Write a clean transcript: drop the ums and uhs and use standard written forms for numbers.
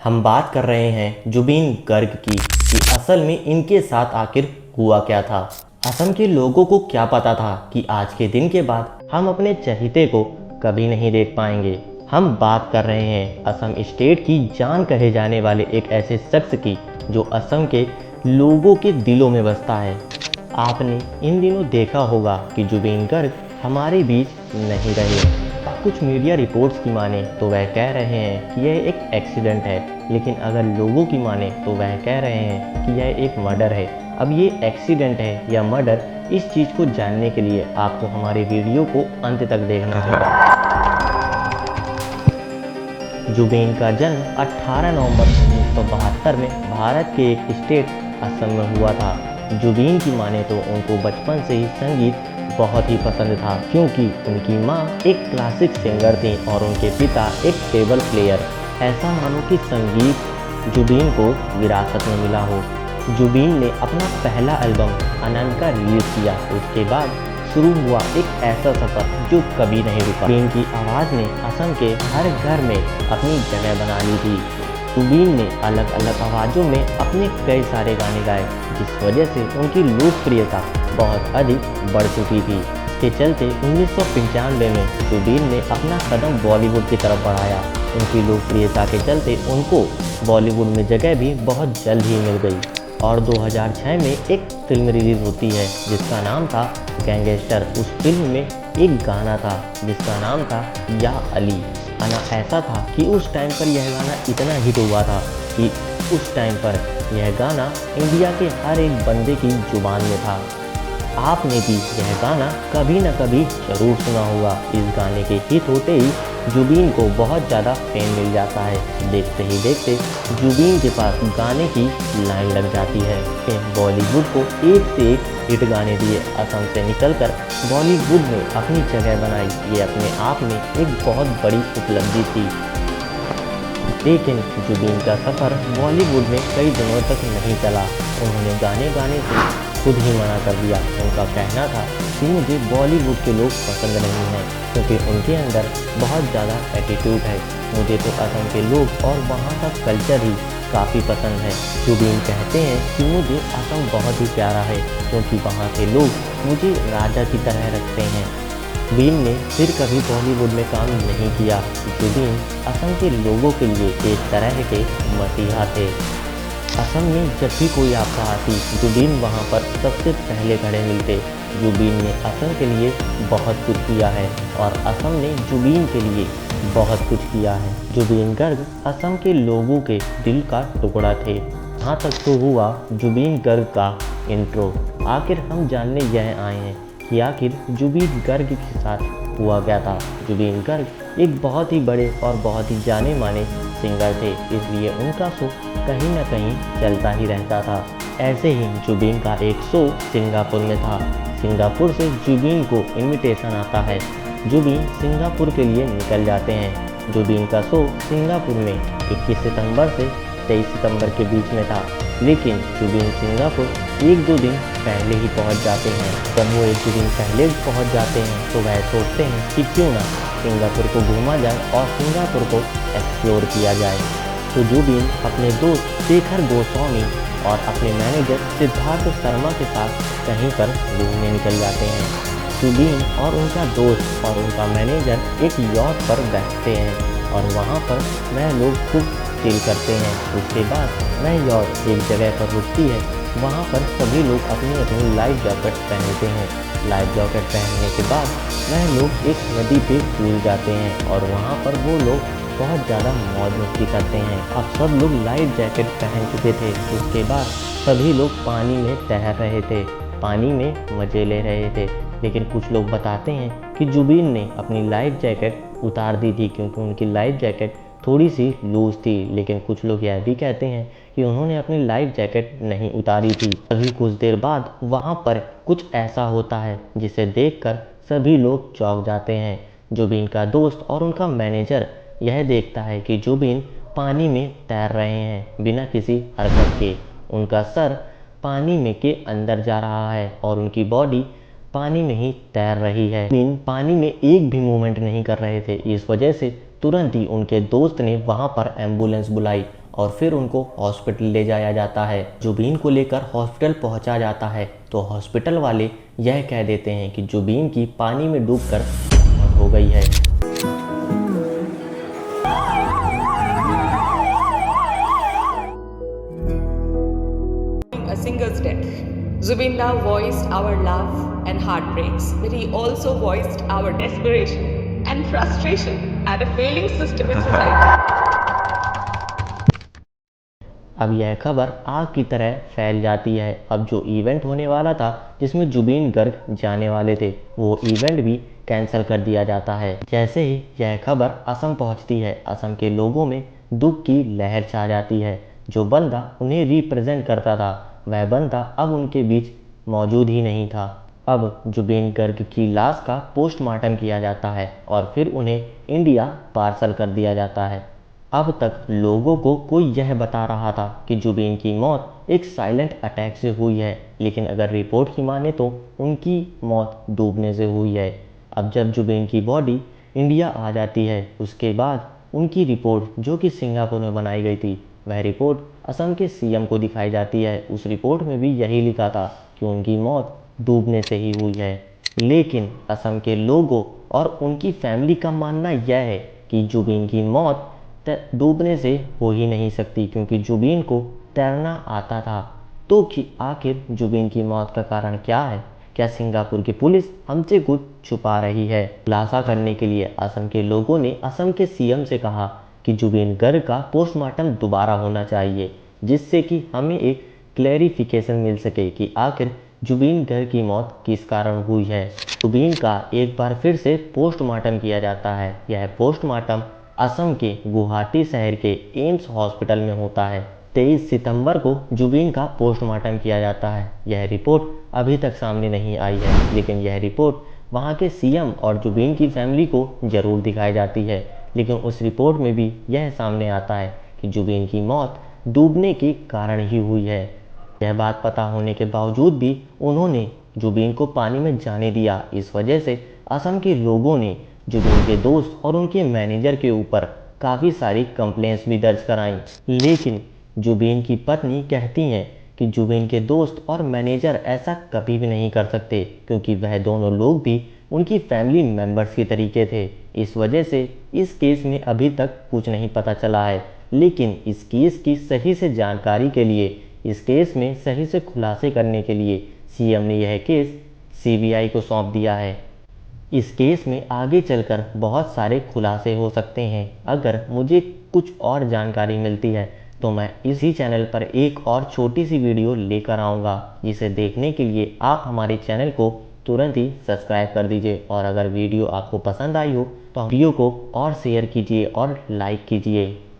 हम बात कर रहे हैं जुबीन गर्ग की कि असल में इनके साथ आखिर हुआ क्या था। असम के लोगों को क्या पता था कि आज के दिन के बाद हम अपने चहेते को कभी नहीं देख पाएंगे। हम बात कर रहे हैं असम स्टेट की जान कहे जाने वाले एक ऐसे शख्स की जो असम के लोगों के दिलों में बसता है। आपने इन दिनों देखा होगा कि जुबीन गर्ग हमारे बीच नहीं रहे। कुछ मीडिया रिपोर्ट्स की माने तो वह कह रहे हैं कि यह एक एक्सीडेंट है, लेकिन अगर लोगों की माने तो वह कह रहे हैं कि यह एक मर्डर है। अब ये एक्सीडेंट है या मर्डर, इस चीज़ को जानने के लिए आपको हमारे वीडियो को अंत तक देखना होगा। जुबीन का जन्म 18 नवंबर 1972 में भारत के एक स्टेट असम में हुआ था। जुबीन की माने तो उनको बचपन से ही संगीत बहुत ही पसंद था, क्योंकि उनकी माँ एक क्लासिक सिंगर थी और उनके पिता एक टेबल प्लेयर। ऐसा मानो कि संगीत जुबीन को विरासत में मिला हो। जुबीन ने अपना पहला एल्बम अनंत का रिलीज किया। उसके बाद शुरू हुआ एक ऐसा सफ़र जो कभी नहीं रुका। जुबीन की आवाज़ ने असम के हर घर में अपनी जगह बना ली थी। जुबीन ने अलग अलग आवाज़ों में अपने कई सारे गाने गाए, जिस वजह से उनकी लोकप्रियता बहुत अधिक बढ़ चुकी थी। इसके चलते 1995 में जुबीन ने अपना कदम बॉलीवुड की तरफ बढ़ाया। उनकी लोकप्रियता के चलते उनको बॉलीवुड में जगह भी बहुत जल्द ही मिल गई और 2006 में एक फिल्म रिलीज़ होती है जिसका नाम था गैंगस्टर। उस फिल्म में एक गाना था जिसका नाम था या अली। आना ऐसा था कि उस टाइम पर यह गाना इतना हिट हुआ था कि उस टाइम पर यह गाना इंडिया के हर एक बंदे की जुबान में था। आपने भी यह गाना कभी न कभी ज़रूर सुना होगा। इस गाने के हिट होते ही जुबीन को बहुत ज़्यादा फेम मिल जाता है। देखते ही देखते जुबीन के पास गाने की लाइन लग जाती है। बॉलीवुड को एक से एक हिट गाने दिए। असम से निकलकर बॉलीवुड में अपनी जगह बनाई, ये अपने आप में एक बहुत बड़ी उपलब्धि थी। लेकिन जुबीन का सफ़र बॉलीवुड में कई दिनों तक नहीं चला। उन्होंने गाने गाने से खुद ही मना कर दिया। उनका कहना था कि मुझे बॉलीवुड के लोग पसंद नहीं हैं, क्योंकि उनके अंदर बहुत ज़्यादा एटीट्यूड है। मुझे तो असम के लोग और वहाँ का कल्चर ही काफ़ी पसंद है। जुबीन कहते हैं कि मुझे असम बहुत ही प्यारा है, क्योंकि वहाँ के लोग मुझे राजा की तरह रखते हैं। जुबीन ने फिर कभी बॉलीवुड में काम नहीं किया। जुबीन असम के लोगों के लिए एक तरह के मसीहा थे। असम में जब भी कोई आपदा आती, जुबीन वहाँ पर सबसे पहले खड़े मिलते। जुबीन ने असम के लिए बहुत कुछ किया है और असम ने जुबीन के लिए बहुत कुछ किया है। जुबीन गर्ग असम के लोगों के दिल का टुकड़ा थे। यहाँ तक तो हुआ जुबीन गर्ग का इंट्रो। आखिर हम जानने यह आए हैं कि आखिर जुबीन गर्ग के साथ हुआ क्या था। जुबीन गर्ग एक बहुत ही बड़े और बहुत ही जाने माने सिंगर थे, इसलिए उनका शो कहीं ना कहीं चलता ही रहता था। ऐसे ही जुबीन का एक शो सिंगापुर में था। सिंगापुर से जुबीन को इनविटेशन आता है। जुबीन सिंगापुर के लिए निकल जाते हैं। जुबीन का शो सिंगापुर में 21 सितंबर से 23 सितंबर के बीच में था, लेकिन जुबीन सिंगापुर एक दो दिन पहले ही पहुंच जाते हैं। जब वो एक दो दिन पहले पहुंच जाते हैं तो वह सोचते हैं कि क्यों ना सिंगापुर को घूमा जाए और सिंगापुर को एक्सप्लोर किया जाए। तो जुबीन अपने दोस्त शेखर गोस्वामी और अपने मैनेजर सिद्धार्थ शर्मा के साथ कहीं पर घूमने निकल जाते हैं। जुबीन और उनका दोस्त और उनका मैनेजर एक यॉट पर बैठते हैं और वहाँ पर वह लोग खूब चिल करते हैं। उसके बाद वह यॉट एक जगह पर रुकती है। वहाँ पर सभी लोग अपनी अपनी लाइफ जैकेट पहनते हैं। लाइफ जैकेट पहनने के बाद वह लोग एक नदी पे कूद जाते हैं और वहाँ पर वो लोग बहुत ज़्यादा मौज मस्ती करते हैं। अब सब लोग लाइफ जैकेट पहन चुके थे। उसके बाद सभी लोग पानी में तैर रहे थे, पानी में मज़े ले रहे थे। लेकिन कुछ लोग बताते हैं कि जुबीन ने अपनी लाइफ जैकेट उतार दी थी, क्योंकि उनकी लाइफ जैकेट थोड़ी सी लूज़ थी। लेकिन कुछ लोग यह भी कहते हैं कि उन्होंने अपनी लाइफ जैकेट नहीं उतारी थी। अभी कुछ देर बाद वहाँ पर कुछ ऐसा होता है जिसे देखकर सभी लोग चौंक जाते हैं। जुबीन का दोस्त और उनका मैनेजर यह देखता है कि जुबीन पानी में तैर रहे हैं बिना किसी हरकत के। उनका सर पानी में के अंदर जा रहा है और उनकी बॉडी पानी में ही तैर रही है। जुबीन पानी में एक भी मूवमेंट नहीं कर रहे थे। इस वजह से तुरंत ही उनके दोस्त ने वहाँ पर एम्बुलेंस बुलाई और फिर उनको हॉस्पिटल ले जाया जाता है। जुबीन को लेकर हॉस्पिटल पहुंचा जाता है तो हॉस्पिटल वाले यह कह देते हैं कि जुबीन की पानी में डूबकर मौत हो गई है। A singer's death. Zubin now voiced our love and heartbreaks, but he also voiced our desperation and frustration at a failing system in society. अब यह खबर आग की तरह फैल जाती है। अब जो इवेंट होने वाला था जिसमें जुबीन गर्ग जाने वाले थे, वो इवेंट भी कैंसिल कर दिया जाता है। जैसे ही यह खबर असम पहुंचती है, असम के लोगों में दुख की लहर छा जाती है। जो बंदा उन्हें रिप्रेजेंट करता था, वह बंदा अब उनके बीच मौजूद ही नहीं था। अब जुबीन गर्ग की लाश का पोस्टमार्टम किया जाता है और फिर उन्हें इंडिया पार्सल कर दिया जाता है। अब तक लोगों को कोई यह बता रहा था कि जुबीन की मौत एक साइलेंट अटैक से हुई है, लेकिन अगर रिपोर्ट की माने तो उनकी मौत डूबने से हुई है। अब जब जुबीन की बॉडी इंडिया आ जाती है, उसके बाद उनकी रिपोर्ट जो कि सिंगापुर में बनाई गई थी, वह रिपोर्ट असम के सीएम को दिखाई जाती है। उस रिपोर्ट में भी यही लिखा था कि उनकी मौत डूबने से ही हुई है। लेकिन असम के लोगों और उनकी फैमिली का मानना यह है कि जुबीन की मौत डूबने से हो ही नहीं सकती, क्योंकि जुबीन को तैरना आता था। तो कि आखिर जुबीन की मौत का कारण क्या है? क्या सिंगापुर की पुलिस हमसे कुछ छुपा रही है? खुलासा करने के लिए असम के लोगों ने असम के सीएम से कहा कि जुबीन गर्ग का पोस्टमार्टम दोबारा होना चाहिए, जिससे कि हमें एक क्लैरिफिकेशन मिल सके कि आखिर जुबीन गर्ग की मौत किस कारण हुई है। जुबीन का एक बार फिर से पोस्टमार्टम किया जाता है। यह पोस्टमार्टम असम के गुवाहाटी शहर के एम्स हॉस्पिटल में होता है। 23 सितंबर को जुबीन का पोस्टमार्टम किया जाता है। यह रिपोर्ट अभी तक सामने नहीं आई है, लेकिन यह रिपोर्ट वहां के सीएम और जुबीन की फैमिली को जरूर दिखाई जाती है। लेकिन उस रिपोर्ट में भी यह सामने आता है कि जुबीन की मौत डूबने के कारण ही हुई है। यह बात पता होने के बावजूद भी उन्होंने जुबीन को पानी में जाने दिया। इस वजह से असम के लोगों ने जुबीन के दोस्त और उनके मैनेजर के ऊपर काफ़ी सारी कंप्लेंट्स भी दर्ज कराईं। लेकिन जुबीन की पत्नी कहती हैं कि जुबीन के दोस्त और मैनेजर ऐसा कभी भी नहीं कर सकते, क्योंकि वह दोनों लोग भी उनकी फैमिली मेंबर्स के तरीके थे। इस वजह से इस केस में अभी तक कुछ नहीं पता चला है। लेकिन इस केस की सही से जानकारी के लिए, इस केस में सही से खुलासे करने के लिए सीएम ने यह केस सीबीआई को सौंप दिया है। इस केस में आगे चलकर बहुत सारे खुलासे हो सकते हैं। अगर मुझे कुछ और जानकारी मिलती है तो मैं इसी चैनल पर एक और छोटी सी वीडियो लेकर आऊँगा, जिसे देखने के लिए आप हमारे चैनल को तुरंत ही सब्सक्राइब कर दीजिए। और अगर वीडियो आपको पसंद आई हो तो वीडियो को और शेयर कीजिए और लाइक कीजिए।